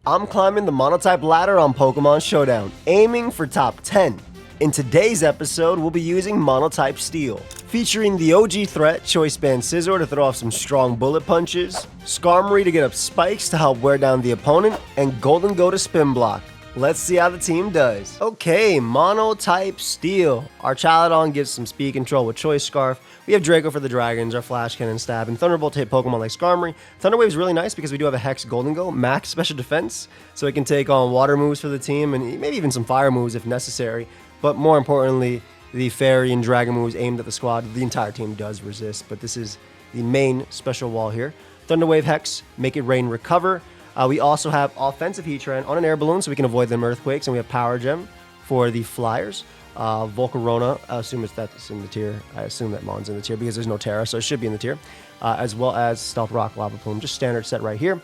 I'm climbing the Monotype ladder on Pokemon Showdown, aiming for top 10. In today's episode, we'll be using Monotype Steel, featuring the OG threat, Choice Band Scizor to throw off some strong bullet punches, Skarmory to get up spikes to help wear down the opponent, and Golden Go to spin block. Let's see how the team does. Okay, Monotype Steel. Archaludon gives some speed control with Choice Scarf. We have Draco for the Dragons, our Flash Cannon Stab, and Thunderbolt to hit Pokemon like Skarmory. Thunder Wave is really nice because we do have a Hex Golden Go, max special defense, so it can take on water moves for the team and maybe even some fire moves if necessary. But more importantly, the Fairy and Dragon moves aimed at the squad, the entire team does resist, but this is the main special wall here. Thunder Wave Hex, Make It Rain Recover. We also have Offensive Heatran on an air balloon so we can avoid them earthquakes, and we have Power Gem for the Flyers. Volcarona, I assume that's in the tier. I assume that Mon's in the tier because there's no Terra, so it should be in the tier. As well as Stealth Rock, Lava Plume, just standard set right here.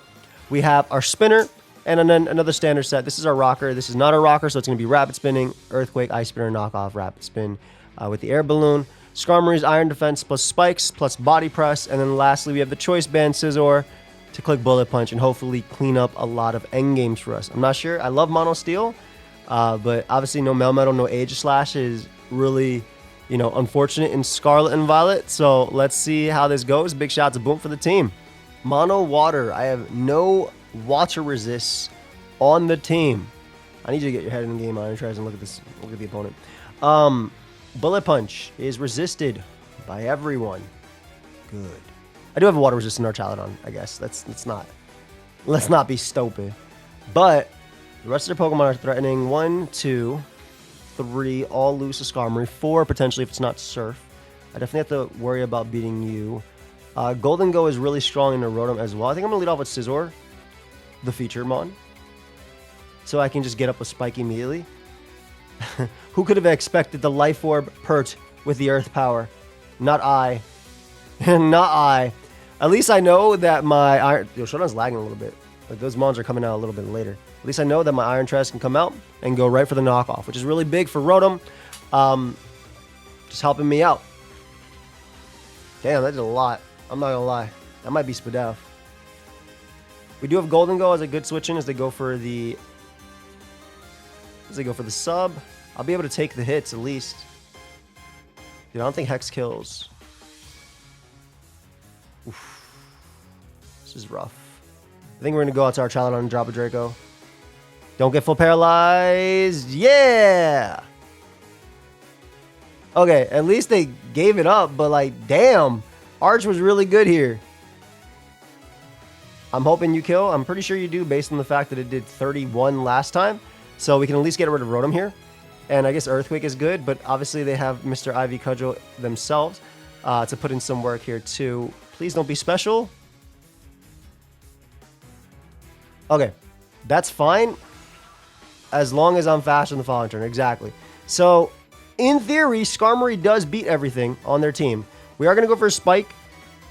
We have our Spinner, and then another standard set. This is our Rocker. This is not a Rocker, so it's going to be Rapid Spinning, Earthquake, Ice Spinner, Knockoff, Rapid Spin with the air balloon. Skarmory's Iron Defense plus Spikes plus Body Press, and then lastly we have the Choice Band Scizor to click Bullet Punch and hopefully clean up a lot of endgames for us. I'm not sure. I love Mono Steel, but obviously no Melmetal, no Aegislash is really, unfortunate in Scarlet and Violet. So let's see how this goes. Big shout out to Boom for the team. Mono Water. I have no water resists on the team. I need you to get your head in the game, Iron Tries, and look at this. Look at the opponent. Bullet Punch is resisted by everyone. Good. I do have a water resistant Archaludon, I guess. Let's not be stupid. But the rest of their Pokemon are threatening. 1, 2, 3, all lose to Skarmory. 4 potentially if it's not Surf. I definitely have to worry about beating you. Golden Go is really strong in the Rotom as well. I think I'm gonna lead off with Scizor, the feature Mon, so I can just get up a Spike immediately. Who could have expected the Life Orb pert with the Earth Power? Not I. Not I. At least I know that my Iron... Showdown's lagging a little bit. Like those Mons are coming out a little bit later. At least I know that my Iron Tress can come out and go right for the knockoff, which is really big for Rotom. Just helping me out. Damn, that did a lot. I'm not gonna lie. That might be Spadef. We do have Golden Go as a good switch in as they go for the... sub. I'll be able to take the hits at least. Dude, I don't think Hex kills. Oof. This is rough. I think we're going to go out to our Archaludon and drop a Draco. Don't get full paralyzed. Yeah! Okay, at least they gave it up, but like, damn. Arch was really good here. I'm hoping you kill. I'm pretty sure you do based on the fact that it did 31 last time. So we can at least get rid of Rotom here. And I guess Earthquake is good, but obviously they have Mr. Ivy Cudgel themselves to put in some work here too. Please don't be special. Okay, that's fine. As long as I'm faster than the following turn. Exactly. So, in theory, Skarmory does beat everything on their team. We are going to go for a Spike.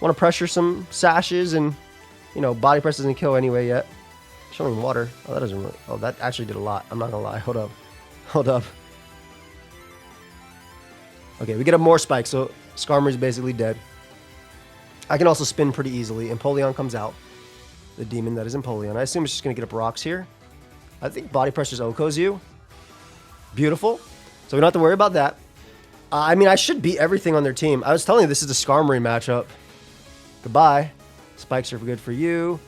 Want to pressure some Sashes and, Body Press doesn't kill anyway yet. Showing water. Oh, that doesn't really... Oh, that actually did a lot. I'm not going to lie. Hold up. Hold up. Okay, we get up more Spikes, so Skarmory's basically dead. I can also spin pretty easily. Empoleon comes out. The demon that is Empoleon. I assume it's just going to get up rocks here. I think Body Press just Okos you. Beautiful. So we don't have to worry about that. I should beat everything on their team. I was telling you this is a Skarmory matchup. Goodbye. Spikes are good for you.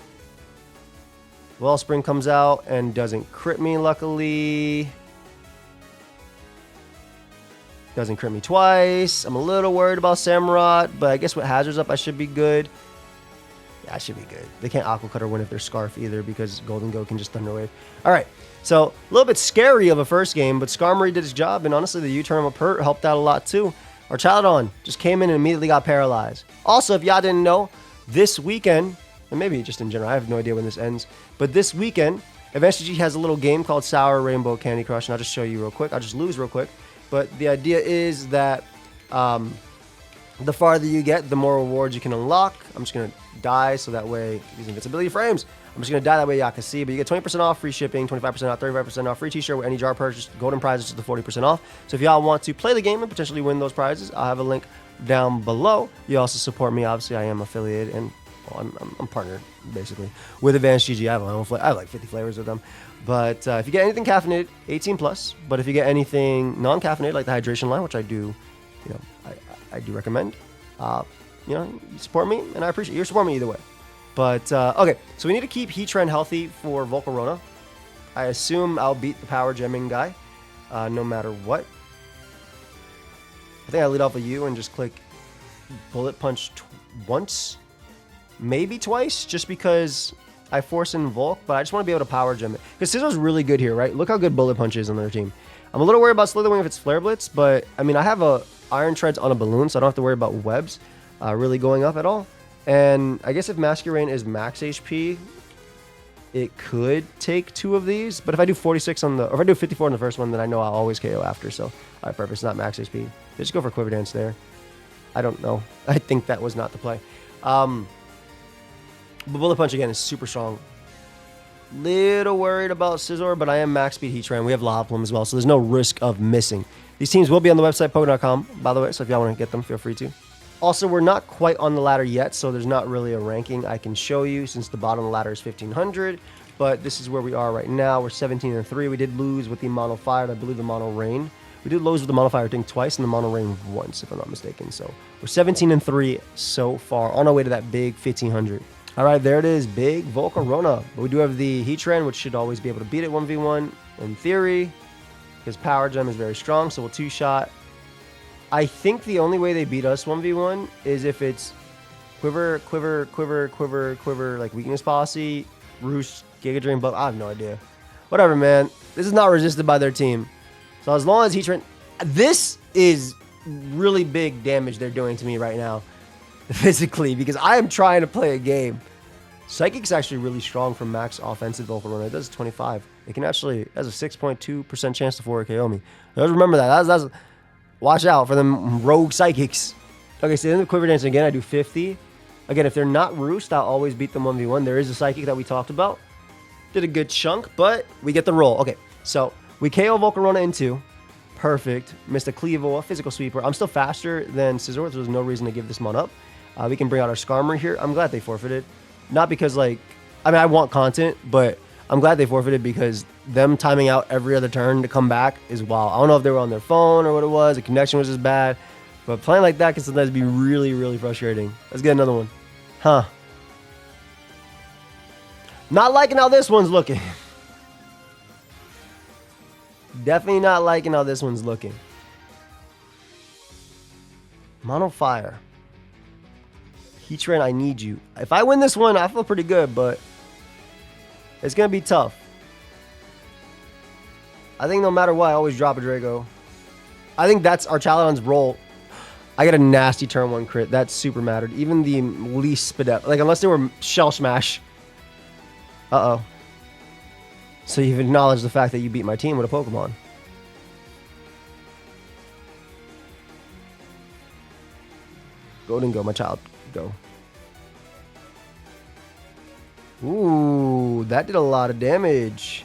Wellspring comes out and doesn't crit me, luckily. Doesn't crit me twice. I'm a little worried about Samurott, but I guess with Hazards up, I should be good. Yeah, I should be good. They can't Aqua Cut or win if they're Scarf either because Golden Go can just Thunder Wave. All right, so a little bit scary of a first game, but Skarmory did his job, and honestly, the U-turn of Pert helped out a lot too. Archaludon just came in and immediately got paralyzed. Also, if y'all didn't know, this weekend, and maybe just in general, I have no idea when this ends, but this weekend, MSG has a little game called Sour Rainbow Candy Crush, and I'll just show you real quick. I'll just lose real quick. But the idea is that the farther you get, the more rewards you can unlock. I'm just going to die so that way, these invincibility frames, I'm just going to die that way y'all can see. But you get 20% off, free shipping, 25% off, 35% off, free t-shirt with any jar purchase, golden prizes to the 40% off. So if y'all want to play the game and potentially win those prizes, I'll have a link down below. You also support me. Obviously, I am affiliated, and Well, I'm partnered, basically, with Advanced GG. I have my own flavor. I have like 50 flavors with them. But if you get anything caffeinated, 18 plus. But if you get anything non-caffeinated, like the hydration line, which I do, you know, I do recommend, you know, you support me, and I appreciate your support me either way. But, okay, so we need to keep Heatran healthy for Volcarona. I assume I'll beat the power gemming guy, no matter what. I think I lead off with you and just click Bullet Punch once, maybe twice, just because I force in Volk, but I just want to be able to power gem it. Because Scizor's really good here, right? Look how good Bullet Punch is on their team. I'm a little worried about Slitherwing if it's Flare Blitz, but, I mean, I have a Iron Treads on a balloon, so I don't have to worry about webs really going up at all. And I guess if Masquerain is max HP, it could take 2 of these. But if I do 46 on the, or if I do 54 on the first one, then I know I'll always KO after. So, all right, perfect. It's not max HP. Just go for Quiver Dance there. I don't know. I think that was not the play. But Bullet Punch, again, is super strong. Little worried about Scizor, but I am max speed Heatran. We have Loudplum as well, so there's no risk of missing. These teams will be on the website, Poke.com, by the way, so if y'all want to get them, feel free to. Also, we're not quite on the ladder yet, so there's not really a ranking I can show you since the bottom of the ladder is 1,500. But this is where we are right now. We're 17-3. We did lose with the Mono Fire, I believe the Mono Rain. We did lose with the Mono Fire, I think, twice, and the Mono Rain once, if I'm not mistaken. So we're 17-3 so far, on our way to that big 1,500. All right, there it is, big Volcarona. But we do have the Heatran, which should always be able to beat it 1v1 in theory, because Power Gem is very strong, so we'll two-shot. I think the only way they beat us 1v1 is if it's Quiver, like Weakness Policy, Roost, Giga Drain, but I have no idea. Whatever, man. This is not resisted by their team. So as long as Heatran... This is really big damage they're doing to me right now, physically, because I am trying to play a game. Psychic's actually really strong for max offensive Volcarona. It does 25. It can actually... has a 6.2% chance to 4 KO me. Just remember that. That's watch out for them rogue Psychics. Okay, so then the Quiver Dance again, I do 50. Again, if they're not Roost, I'll always beat them 1v1. There is a Psychic that we talked about. Did a good chunk, but we get the roll. Okay, so we KO Volcarona in 2. Perfect. Missed a Cleavo, a Physical Sweeper. I'm still faster than Scizor, so there's no reason to give this one up. We can bring out our Skarmory here. I'm glad they forfeited. Not because, like... I mean, I want content, but I'm glad they forfeited because them timing out every other turn to come back is wild. I don't know if they were on their phone or what it was. The connection was just bad. But playing like that can sometimes be really, really frustrating. Let's get another one. Huh. Not liking how this one's looking. Definitely not liking how this one's looking. Mono Fire. Heatran, I need you. If I win this one, I feel pretty good, but it's going to be tough. I think no matter what, I always drop a Draco. I think that's Archaludon's role. I got a nasty turn 1 crit. That super mattered. Even the least spit up. Like, unless they were Shell Smash. Uh-oh. So you've acknowledged the fact that you beat my team with a Pokemon. Go, my child. Go. Ooh, that did a lot of damage.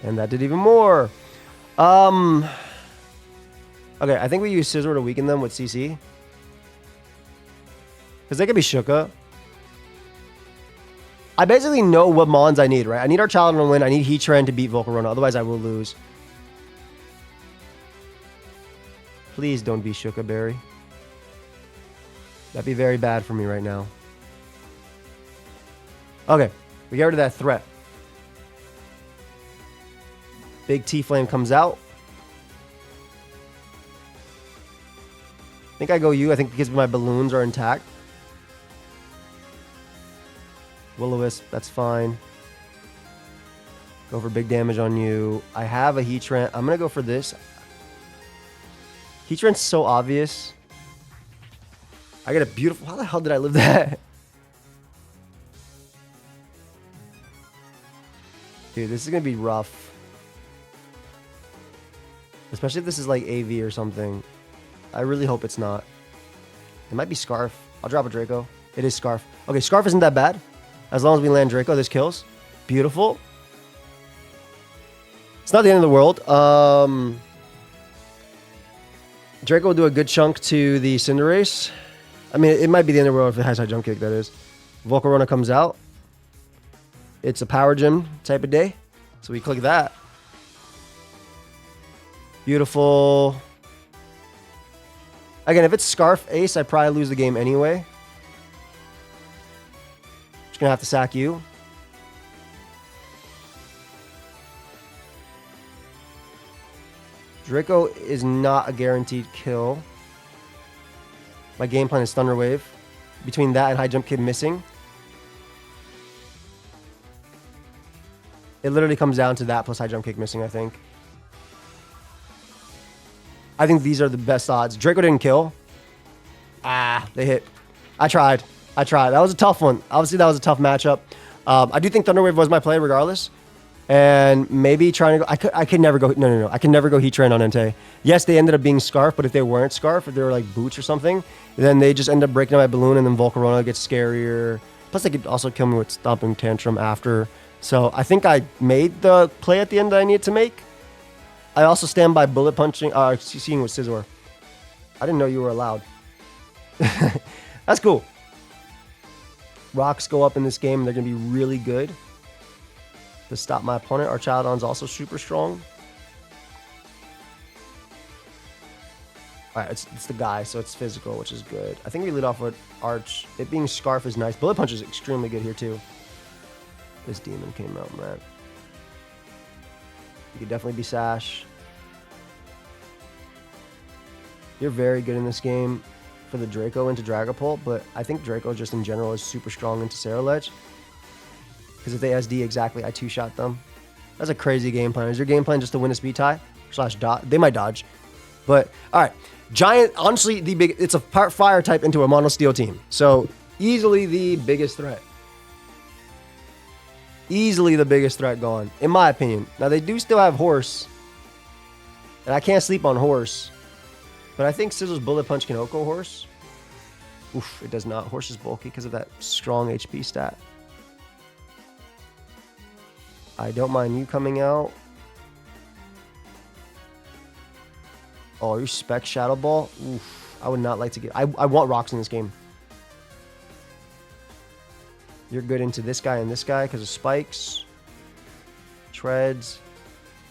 And that did even more. Okay, I think we use Scizor to weaken them with CC. Because they could be Shuka. I basically know what Mons I need, right? I need Archaludon to win. I need Heatran to beat Volcarona. Otherwise, I will lose. Please don't be Shuka Berry. That'd be very bad for me right now. Okay, we get rid of that threat. Big T-Flame comes out. I think I go you. I think because my balloons are intact. Will-O-Wisp, that's fine. Go for big damage on you. I have a Heatran. I'm going to go for this. Heatran's so obvious. I got a beautiful... How the hell did I live that? Dude, this is going to be rough. Especially if this is like AV or something. I really hope it's not. It might be Scarf. I'll drop a Draco. It is Scarf. Okay, Scarf isn't that bad. As long as we land Draco, this kills. Beautiful. It's not the end of the world. Draco will do a good chunk to the Cinderace. I mean, it might be the end of the world if it has high jump kick, that is. Volcarona comes out. It's a power gym type of day. So we click that. Beautiful. Again, if it's Scarf Ace, I probably lose the game anyway. Just gonna have to sack you. Draco is not a guaranteed kill. My game plan is Thunder Wave. Between that and High Jump Kick missing, it literally comes down to that plus High Jump Kick missing, I think. I think these are the best odds. Draco didn't kill. Ah, they hit. I tried. That was a tough one. Obviously, that was a tough matchup. I do think Thunder Wave was my play regardless. And maybe trying to go... I could never go... No. I can never go Heat Train on Entei. Yes, they ended up being Scarf, but if they weren't Scarf, if they were like Boots or something, then they just end up breaking up my balloon, and then Volcarona gets scarier. Plus, they could also kill me with Stomping Tantrum after. So I think I made the play at the end that I needed to make. I also stand by Bullet Punching... seeing with Scizor. I didn't know you were allowed. That's cool. Rocks go up in this game, and they're going to be really good to stop my opponent. Archaludon's also super strong. Alright, it's the guy, so it's physical, which is good. I think we lead off with Arch. It being Scarf is nice. Bullet Punch is extremely good here, too. This demon came out, man. You could definitely be Sash. You're very good in this game for the Draco into Dragapult, but I think Draco just in general is super strong into Ceruledge. Because if they SD exactly, I two-shot them. That's a crazy game plan. Is your game plan just to win a speed tie? / dodge? They might dodge. But, alright. Giant, honestly, it's a part fire type into a mono steel team. So, easily the biggest threat. Easily the biggest threat gone, in my opinion. Now, they do still have Horse. And I can't sleep on Horse. But I think Scizor's Bullet Punch can Oko Horse. Oof, it does not. Horse is bulky because of that strong HP stat. I don't mind you coming out. Oh, you spec Shadow Ball? Oof, I would not like to get... I want rocks in this game. You're good into this guy and this guy because of spikes. Treads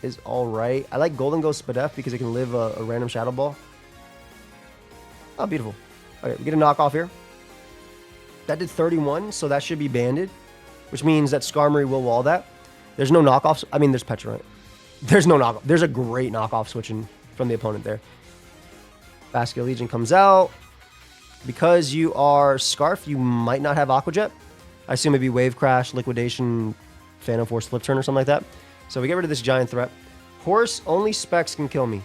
is alright. I like Golden Ghost Spadef because it can live a random Shadow Ball. Oh, beautiful. Okay, we get a knockoff here. That did 31, so that should be banded, which means that Skarmory will wall that. There's no knockoffs. I mean, there's Petrant. There's no knockoff. There's a great knockoff switching from the opponent there. Vascular Legion comes out. Because you are Scarf, you might not have Aqua Jet. I assume it'd be Wave Crash, Liquidation, Phantom Force, Flip Turn, or something like that. So we get rid of this giant threat. Horse, only Specs can kill me.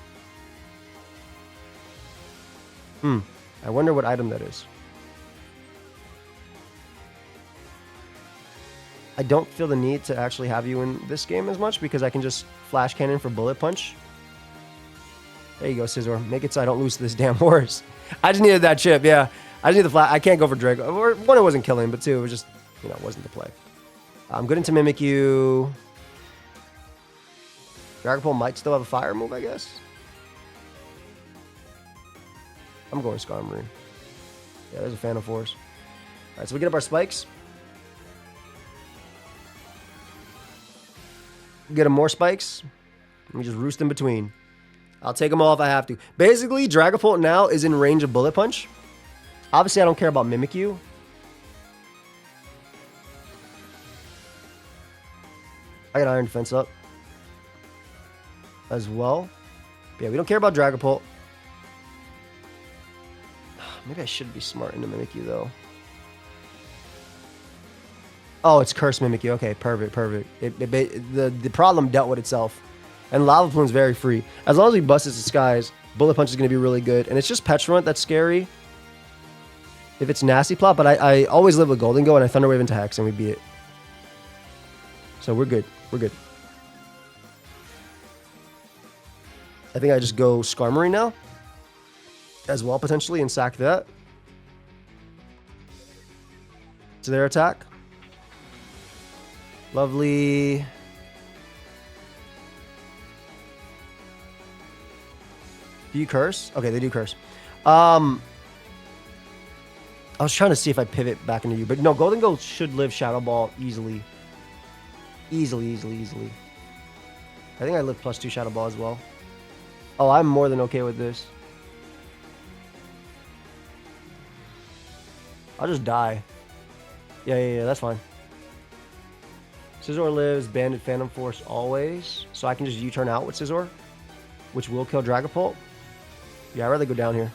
I wonder what item that is. I don't feel the need to actually have you in this game as much because I can just Flash Cannon for Bullet Punch. There you go, Scizor. Make it so I don't lose to this damn horse. I just needed that chip, yeah. I just need the flash. I can't go for Draco. Or, one, it wasn't killing, but two, it was just, you know, it wasn't the play. I'm good into Mimikyu. Dragapult might still have a fire move, I guess. I'm going Skarmory. Yeah, there's a Phantom Force. Alright, so we get up our spikes. Get him more spikes. Let me just roost in between. I'll take them all if I have to. Basically, Dragapult now is in range of Bullet Punch. Obviously, I don't care about Mimikyu. I got Iron Defense up as well. But yeah, we don't care about Dragapult. Maybe I should be smart into Mimikyu, though. Oh, it's Curse Mimikyu. Okay, perfect, perfect. The problem dealt with itself. And Lava Plume's very free. As long as he busts his skies, Bullet Punch is going to be really good. And it's just Petrant that's scary. If it's Nasty Plot, but I always live with Golden Go, and I Thunder Wave into Hex, and we beat it. So we're good. We're good. I think I just go Skarmory now. As well, potentially, and sack that. To their attack. Lovely. Do you curse? Okay, they do curse. I was trying to see if I pivot back into you, but no, Golden Go should live Shadow Ball easily. Easily. I think I live +2 Shadow Ball as well. Oh, I'm more than okay with this. I'll just die. Yeah, that's fine. Scizor lives Banded Phantom Force always, so I can just U-turn out with Scizor, which will kill Dragapult. Yeah, I'd rather go down here.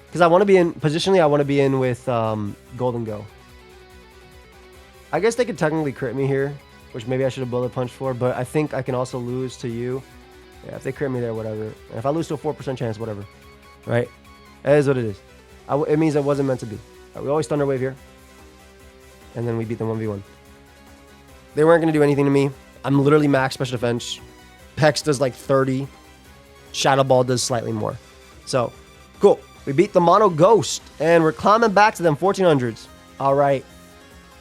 Because I want to be in, positionally, I want to be in with Golden Go. I guess they could technically crit me here, which maybe I should have bullet punched for, but I think I can also lose to you. Yeah, if they crit me there, whatever. And if I lose to a 4% chance, whatever. Right? That is what it is. It means it wasn't meant to be. Right, we always Thunder Wave here. And then we beat them 1v1. They weren't going to do anything to me. I'm literally max special defense. Pex does like 30. Shadow Ball does slightly more. So, cool. We beat the Mono Ghost. And we're climbing back to them 1400s. All right.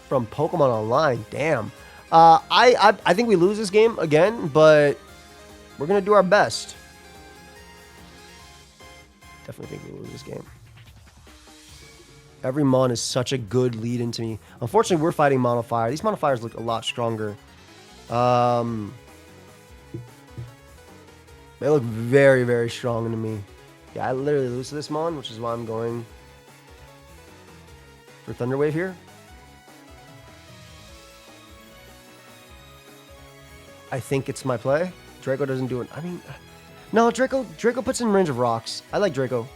From Pokemon Online. Damn. I think we lose this game again, but we're going to do our best. Definitely think we lose this game. Every Mon is such a good lead into me. Unfortunately, we're fighting Mono Fire. These Mono Fires look a lot stronger. They look very, very strong into me. Yeah, I literally lose to this Mon, which is why I'm going for Thunder Wave here. I think it's my play. Draco doesn't do it. I mean, no, Draco puts in range of rocks. I like Draco.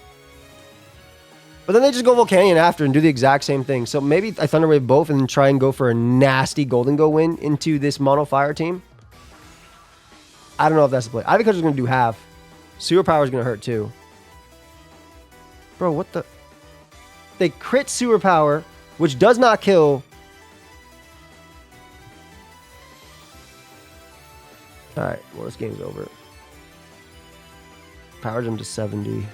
But then they just go Volcanion after and do the exact same thing. So maybe I Thunder Wave both and then try and go for a nasty Golden Go win into this Mono Fire team. I don't know if that's the play. Ivy Cutter is going to do half. Sewer Power is going to hurt too. Bro, what the? They crit Sewer Power, which does not kill. Alright, well, this game's over. Power Gem to 70.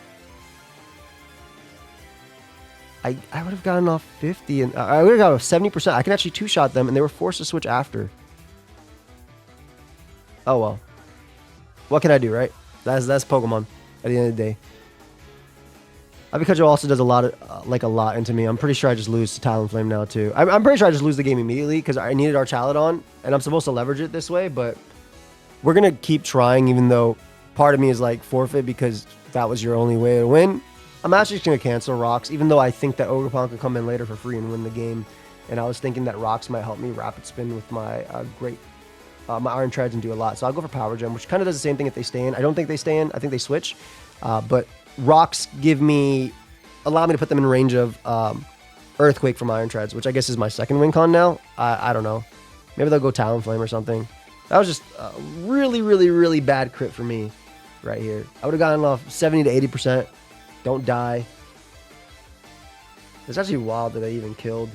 I would have gotten off 50 and I would have gotten off 70%. I can actually two-shot them and they were forced to switch after. Oh well. What can I do, right? That's Pokemon at the end of the day. Pikachu also does a lot of a lot into me. I'm pretty sure I just lose to Talonflame now too. I'm pretty sure I just lose the game immediately because I needed Archaludon and I'm supposed to leverage it this way, but we're gonna keep trying even though part of me is like forfeit because that was your only way to win. I'm actually just going to cancel Rocks, even though I think that Ogerpon could come in later for free and win the game. And I was thinking that Rocks might help me Rapid Spin with my my Iron Treads and do a lot. So I'll go for Power Gem, which kind of does the same thing if they stay in. I don't think they stay in. I think they switch. But Rocks allow me to put them in range of Earthquake from Iron Treads, which I guess is my second win con now. I don't know. Maybe they'll go Talonflame or something. That was just a really, really, really bad crit for me right here. I would have gotten off 70 to 80%. Don't die. It's actually wild that they even killed.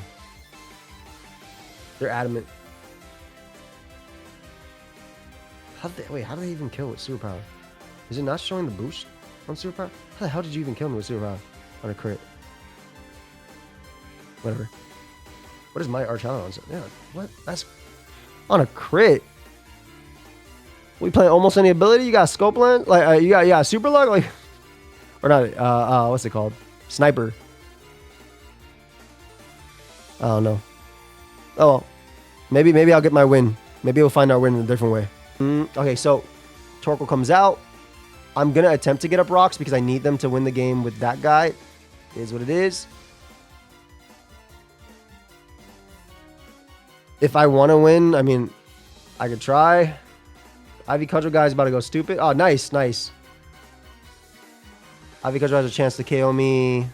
They're adamant. How do they even kill with Super Power? Is it not showing the boost on Super Power? How the hell did you even kill me with Super Power on a crit? Whatever. What is my Archaludon? Yeah, what? That's on a crit. We play almost any ability. You got Scope Lens? Like you got Super Luck? Like. Or not, what's it called? Sniper. I don't know. Oh, well. Maybe I'll get my win. Maybe we'll find our win in a different way. Okay, so Torkoal comes out. I'm going to attempt to get up Rocks because I need them to win the game with that guy. It is what it is. If I want to win, I mean, I could try. Ivy Cudgel guy's about to go stupid. Oh, nice. Ivy Cudgel has a chance to KO me.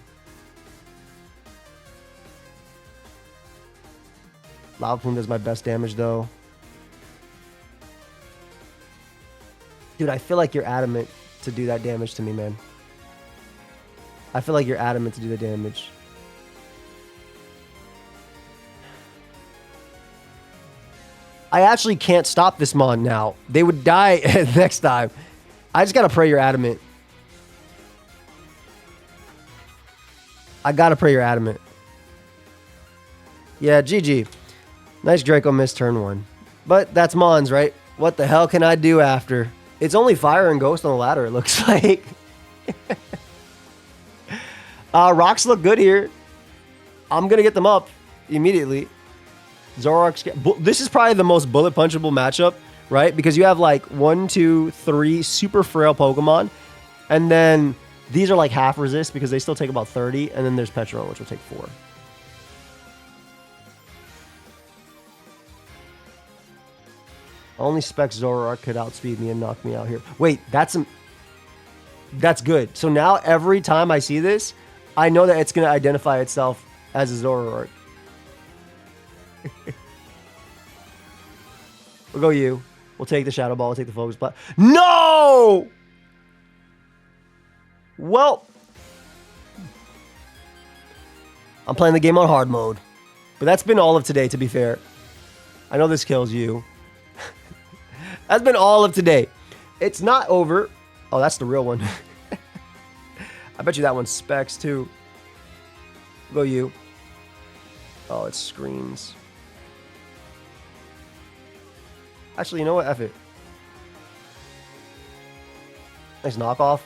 Lava Plume does my best damage, though. Dude, I feel like you're adamant to do that damage to me, man. I feel like you're adamant to do the damage. I actually can't stop this Mon now. They would die next time. I just gotta pray you're adamant. I gotta pray you're adamant. Yeah, GG. Nice Draco missed turn 1. But that's Mons, right? What the hell can I do after? It's only Fire and Ghost on the ladder, it looks like. Rocks look good here. I'm going to get them up immediately. Zoroark. This is probably the most bullet punchable matchup, right? Because you have like 1, 2, 3 super frail Pokemon. And then these are like half resist because they still take about 30. And then there's Petron, which will take 4. Only Specs Zoroark could outspeed me and knock me out here. Wait, that's good. So now every time I see this, I know that it's going to identify itself as a Zoroark. We'll go you. We'll take the Shadow Ball. We'll take the Focus Blast. No! Well, I'm playing the game on hard mode. But that's been all of today, to be fair. I know this kills you. That's been all of today. It's not over. Oh, that's the real one. I bet you that one's Specs, too. Go you. Oh, it screams. Actually, you know what? F it. Nice knockoff.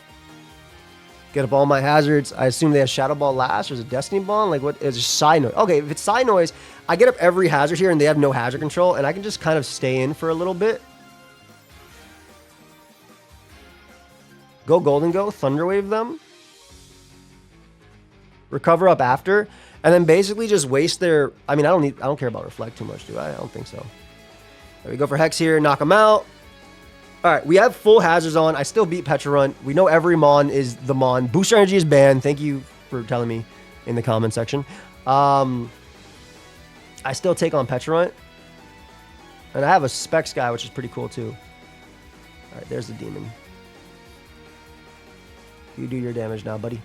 Get up all my hazards. I assume they have Shadow Ball last, or is it Destiny Ball? Like, what is it? Side Noise? Okay, if it's Side Noise, I get up every hazard here, and they have no hazard control, and I can just kind of stay in for a little bit. Go Golden Go, Thunder Wave them. Recover up after, and then basically just waste their... I mean, I don't care about Reflect too much, do I? I don't think so. There we go for Hex here, knock them out. All right, we have full hazards on. I still beat Pecharunt. We know every Mon is the Mon. Booster Energy is banned. Thank you for telling me in the comment section. I still take on Pecharunt. And I have a Specs guy, which is pretty cool too. All right, there's the Demon. You do your damage now, buddy.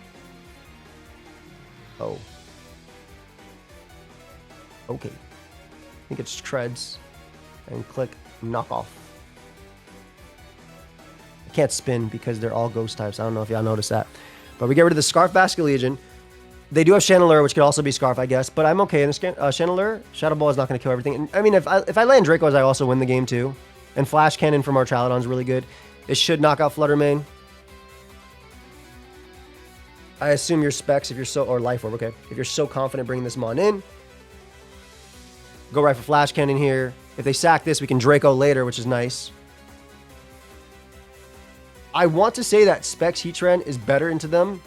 Oh. Okay. I think it's Treads. And click knock off. I can't spin because they're all ghost types. I don't know if y'all noticed that. But we get rid of the Scarf Basket Legion. They do have Chandelure, which could also be Scarf, I guess. But I'm okay in this Chandelure. Shadow Ball is not going to kill everything. And, I mean, if I land Dracos, I also win the game too. And Flash Cannon from Archaludon is really good. It should knock out Flutter Mane. I assume your Specs, if you're so... Or Life Orb, okay. If you're so confident bringing this Mon in. Go right for Flash Cannon here. If they sack this, we can Draco later, which is nice. I want to say that Specs Heatran is better into them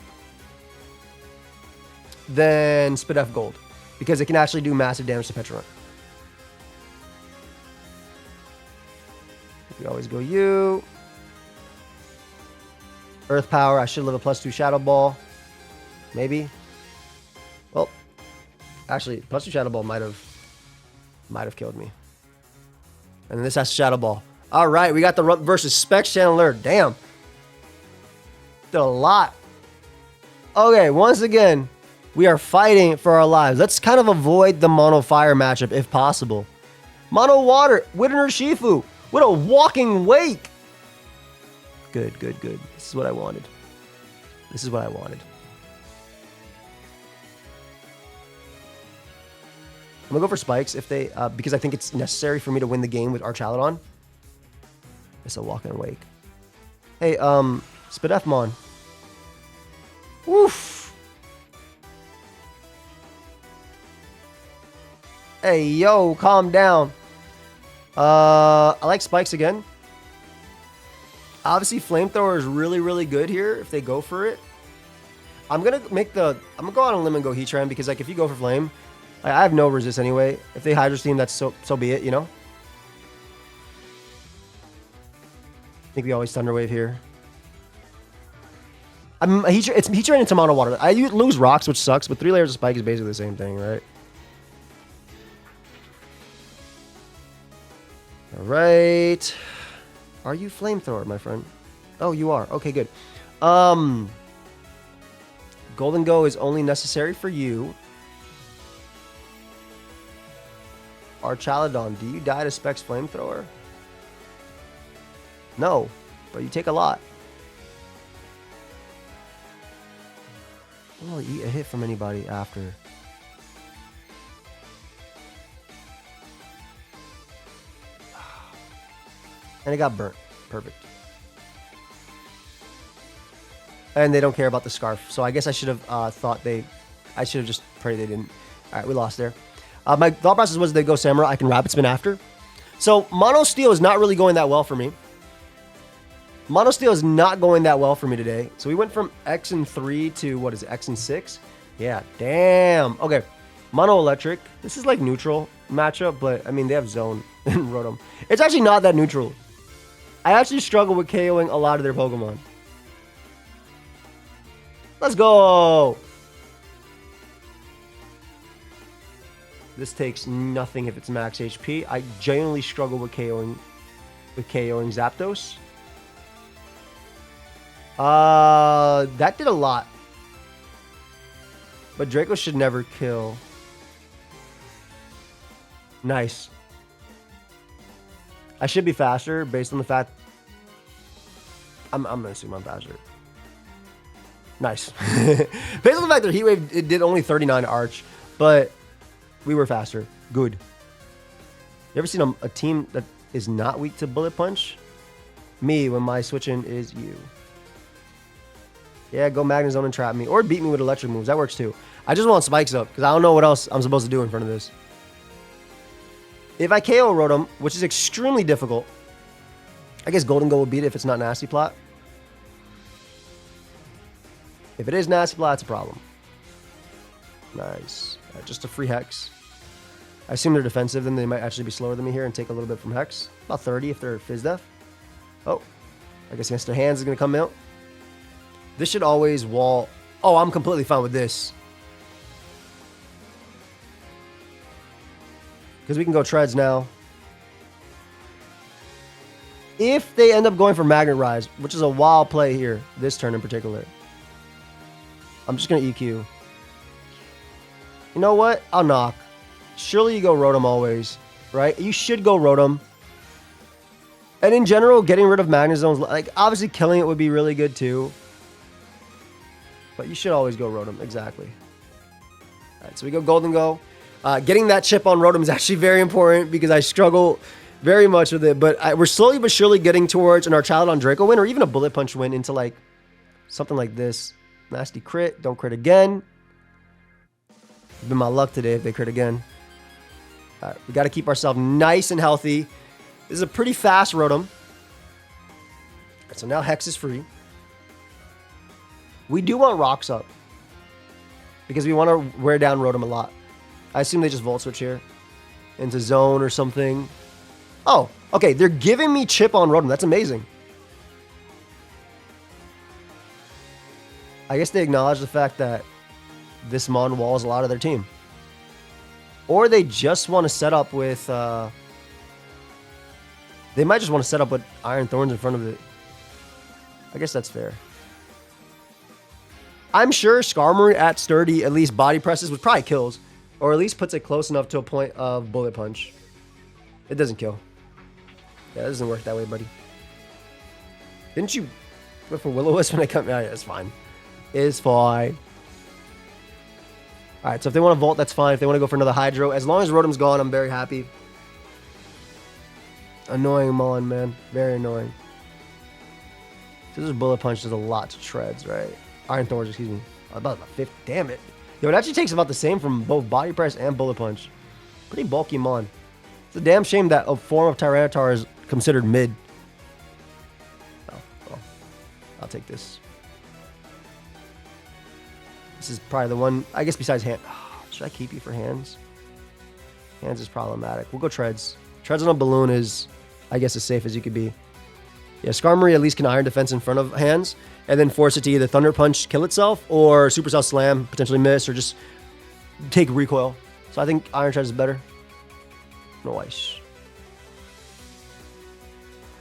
than Spadef Gold, because it can actually do massive damage to Pecharunt. We always go you. Earth Power. I should live a +2 Shadow Ball. Maybe. Well, actually, +2 Shadow Ball might have killed me. And then this has Shadow Ball. All right, we got the versus Specs Chandelure. Damn. Did a lot. Okay, once again, we are fighting for our lives. Let's kind of avoid the Mono Fire matchup if possible. Mono Water, Widowner Shifu with a Walking Wake. Good, good, good. This is what I wanted. This is what I wanted. I'm going to go for Spikes if they, because I think it's necessary for me to win the game with Archaludon. It's a Walk and Wake. Hey, Spadefmon. Woof. Hey, yo, calm down. I like Spikes again. Obviously, Flamethrower is really, really good here if they go for it. I'm going to go on a limb and go Heatran because, like, if you go for Flame, I have no resist anyway. If they Hydro Steam, that's so be it, you know? I think we always Thunder Wave here. It's Heatran into Mono Water. I lose Rocks, which sucks, but 3 layers of Spike is basically the same thing, right? Alright. Are you Flamethrower, my friend? Oh, you are. Okay, good. Golden Go is only necessary for you. Archaludon, do you die to Specs Flamethrower? No, but you take a lot. Will eat a hit from anybody after? And it got burnt. Perfect. And they don't care about the scarf. So I guess I should have I should have just prayed they didn't. All right, we lost there. My thought process was they go Samurai. I can Rapid Spin after. So Mono Steel is not really going that well for me. Mono Steel is not going that well for me today. So we went from X and 3 to, what is it, X and 6? Yeah, damn. Okay, Mono Electric. This is like neutral matchup, but I mean, they have Zone and Rotom. It's actually not that neutral. I actually struggle with KOing a lot of their Pokemon. Let's go. This takes nothing if it's max HP. I genuinely struggle with KOing Zapdos. That did a lot. But Draco should never kill. Nice. I should be faster based on the fact I'm gonna assume I'm faster. Nice. Based on the fact that Heat Wave, it did only 39 Arch, but we were faster. Good. You ever seen a team that is not weak to Bullet Punch? Me, when my switch-in is you. Yeah, go Magnezone and trap me. Or beat me with electric moves. That works too. I just want spikes up, because I don't know what else I'm supposed to do in front of this. If I KO Rotom, which is extremely difficult, I guess Golden Go will beat it if it's not Nasty Plot. If it is Nasty Plot, it's a problem. Nice. Just a free Hex. I assume they're defensive, then they might actually be slower than me here and take a little bit from Hex. About 30 if they're Fizz Def. Oh. I guess Mr. Hands is going to come out. This should always wall. Oh, I'm completely fine with this. Because we can go Treads now. If they end up going for Magnet Rise, which is a wild play here, this turn in particular, I'm just going to EQ. You know what? I'll knock. Surely you go Rotom always, right? You should go Rotom. And in general, getting rid of Magnezones, like obviously killing it would be really good too. But you should always go Rotom, exactly. All right, so we go Golden Go. Getting that chip on Rotom is actually very important because I struggle very much with it. But we're slowly but surely getting towards an Archaludon Draco win or even a Bullet Punch win into like something like this. Nasty crit. Don't crit again. It's been my luck today if they crit again. All right, we got to keep ourselves nice and healthy. This is a pretty fast Rotom. All right, so now Hex is free. We do want Rocks up because we want to wear down Rotom a lot. I assume they just Volt Switch here into Zone or something. Oh, okay. They're giving me chip on Rotom. That's amazing. I guess they acknowledge the fact that this Mon walls a lot of their team. Or they just want to set up with... they might just want to set up with Iron Thorns in front of it. I guess that's fair. I'm sure Skarmory at Sturdy at least body presses, which probably kills. Or at least puts it close enough to a point of Bullet Punch. It doesn't kill. Yeah, it doesn't work that way, buddy. Didn't you go for Will-O-Wisp when I come? Yeah, it's fine. It's fine. Alright, so if they want to Volt, that's fine. If they want to go for another Hydro, as long as Rotom's gone, I'm very happy. Annoying Mon, man. Very annoying. So this Bullet Punch does a lot to Treads, right? Iron Thorns, excuse me. About 50. Damn it. Yo, it actually takes about the same from both Body Press and Bullet Punch. Pretty bulky Mon. It's a damn shame that a form of Tyranitar is considered mid. Oh, well. I'll take this. This is probably the one, I guess besides Hand. Oh, should I keep you for Hands? Hands is problematic. We'll go Treads. Treads on a balloon is, I guess, as safe as you could be. Yeah, Skarmory at least can Iron Defense in front of Hands, and then force it to either Thunder Punch, kill itself, or Supercell Slam, potentially miss, or just take recoil. So I think Iron Treads is better. Nice.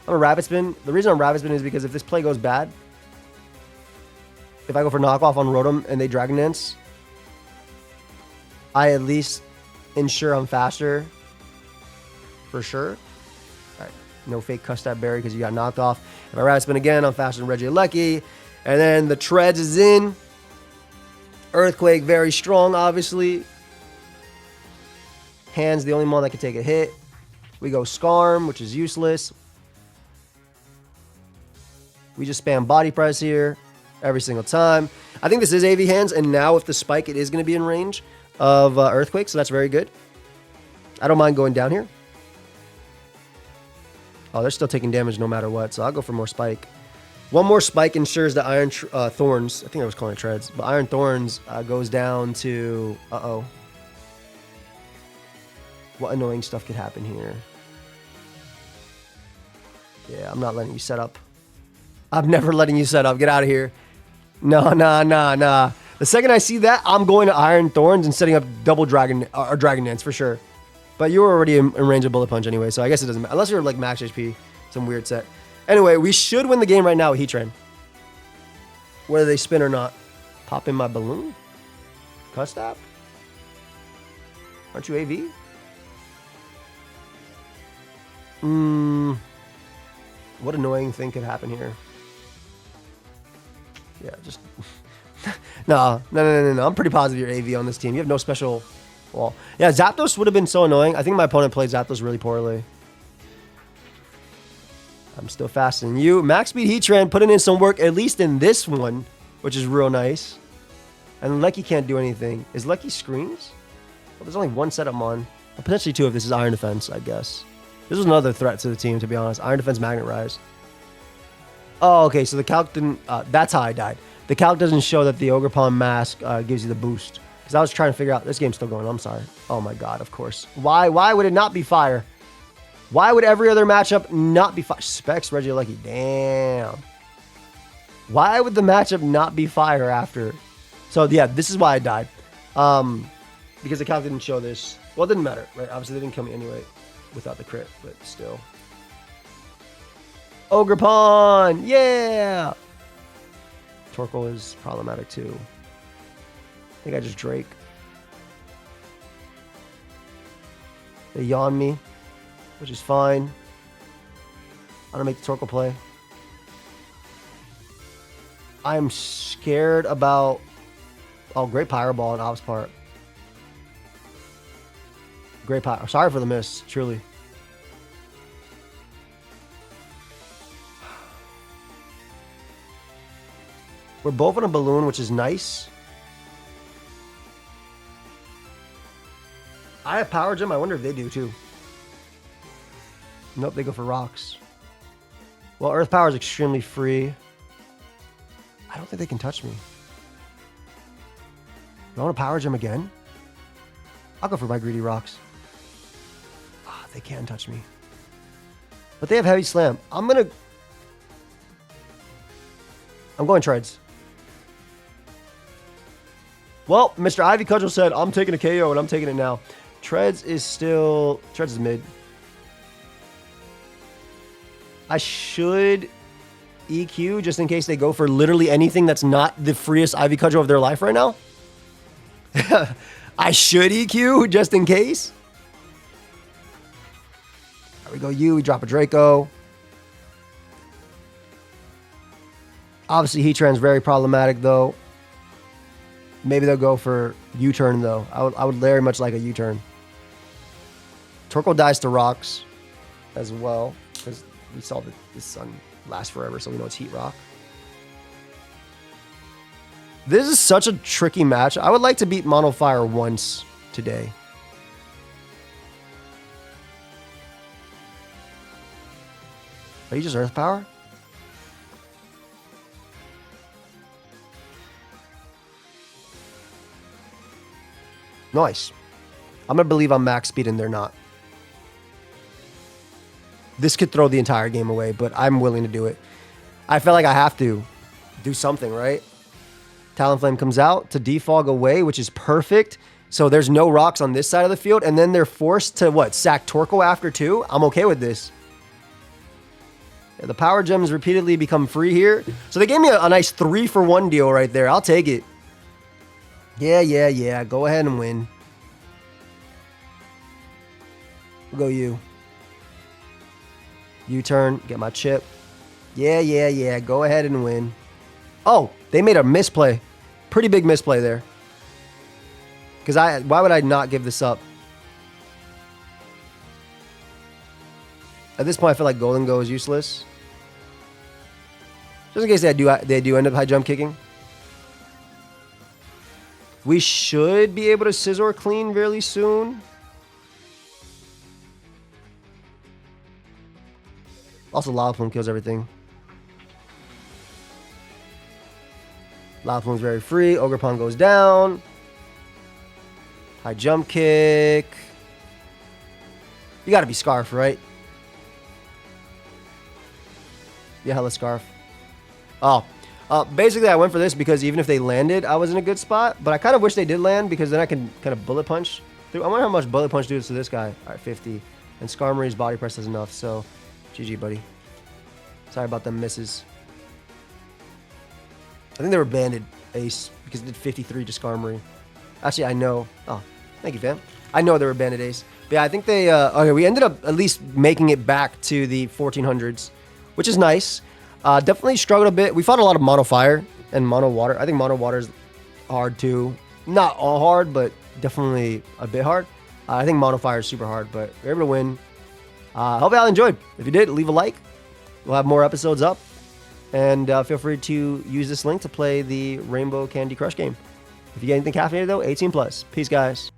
I'm a Rapid Spin. The reason I'm Rapid Spin is because if this play goes bad, if I go for knockoff on Rotom and they Dragon Dance, I at least ensure I'm faster. For sure. Alright. No fake Custap Berry because you got knocked off. If I Rapid Spin again, I'm faster than Regieleki. And then the Treads is in. Earthquake, very strong, obviously. Hands, the only Mon that can take a hit. We go Skarm, which is useless. We just spam Body Press here. every single time. I think this is AV hands, and now with the spike, it is going to be in range of Earthquake, so that's very good. I don't mind going down here. Oh, they're still taking damage no matter what, so I'll go for more spike. One more spike ensures that Iron Thorns, I think I was calling it Treads, but Iron Thorns goes down to, uh-oh. What annoying stuff could happen here? Yeah, I'm not letting you set up. I'm never letting you set up. Get out of here. No, nah. The second I see that, I'm going to Iron Thorns and setting up double Dragon or Dragon Dance for sure. But you were already in range of Bullet Punch anyway, so I guess it doesn't matter. Unless you're like max HP, some weird set. Anyway, we should win the game right now with Heatran. Whether they spin or not. Pop in my balloon? Cut stop? Aren't you AV? What annoying thing could happen here? Yeah, just... No. I'm pretty positive you're AV on this team. You have no special wall. Yeah, Zapdos would have been so annoying. I think my opponent played Zapdos really poorly. I'm still faster than you. Max Speed Heatran putting in some work, at least in this one, which is real nice. And Lecky can't do anything. Is Lecky screens? Well, there's only one setup on. Well, potentially two if this is Iron Defense, I guess. This was another threat to the team, to be honest. Iron Defense, Magnet Rise. Oh, okay, so the calc didn't... that's how I died. The calc doesn't show that the Ogerpon Mask gives you the boost. Because I was trying to figure out... This game's still going. I'm sorry. Oh, my God, of course. Why would it not be fire? Why would every other matchup not be fire? Specs, Regieleki. Damn. Why would the matchup not be fire after? So, yeah, this is why I died. Because the calc didn't show this. Well, it didn't matter, right? Obviously, they didn't kill me anyway without the crit, but still. Ogerpon! Yeah! Torkoal is problematic, too. I think I just Drake. They yawn me, which is fine. I'm going to make the Torkoal play. I'm scared about... Oh, great Pyro Ball on Ob's part. Great Pyro. Sorry for the miss, truly. We're both on a balloon, which is nice. I have Power Gem. I wonder if they do, too. Nope, they go for rocks. Well, Earth Power is extremely free. I don't think they can touch me. You want to Power Gem again? I'll go for my Greedy Rocks. Ah, they can touch me. But they have Heavy Slam. I'm going Treads. Well, Mr. Ivy Cudgel said, I'm taking a KO, and I'm taking it now. Treads is mid. I should EQ just in case they go for literally anything that's not the freest Ivy Cudgel of their life right now. I should EQ just in case. There we go, we drop a Draco. Obviously, Heatran's very problematic, though. Maybe they'll go for U-turn, though. I would very much like a U-turn. Torkoal dies to rocks as well, because we saw that this sun lasts forever, so we know it's Heat Rock. This is such a tricky match. I would like to beat Mono Fire once today. Are you just Earth Power? Nice. I'm going to believe I'm max speed and they're not. This could throw the entire game away, but I'm willing to do it. I feel like I have to do something, right? Talonflame comes out to defog away, which is perfect. So there's no rocks on this side of the field, and then they're forced to, what, sack Torkoal after 2? I'm okay with this. Yeah, the Power Gems repeatedly become free here. So they gave me a nice 3-for-1 deal right there. I'll take it. Yeah. Go ahead and win. We'll go you. U-turn, get my chip. Yeah. Go ahead and win. Oh, they made a misplay. Pretty big misplay there. Because why would I not give this up? At this point, I feel like Golden Go is useless. Just in case they do end up high jump kicking. We should be able to Scizor clean fairly soon. Also, Lava Plume kills everything. Lava Plume's very free. Ogerpon goes down. High jump kick. You gotta be Scarf, right? Yeah, hella Scarf. Oh. Basically, I went for this because even if they landed, I was in a good spot. But I kind of wish they did land because then I can kind of bullet punch through. I wonder how much bullet punch does to this guy. All right, 50. And Skarmory's body press is enough, so GG, buddy. Sorry about them misses. I think they were banded ace because it did 53 to Skarmory. Actually, I know. Oh, thank you, fam. I know they were banded ace. But yeah, I think they... okay, we ended up at least making it back to the 1400s, which is nice. Definitely struggled a bit. We fought a lot of Mono Fire and Mono Water. I think Mono Water is hard too. Not all hard, but definitely a bit hard. I think Mono Fire is super hard, but we were able to win. Hope y'all enjoyed. If you did, leave a like. We'll have more episodes up. And feel free to use this link to play the Rainbow Candy Crush game. If you get anything caffeinated, though, 18+. Peace, guys.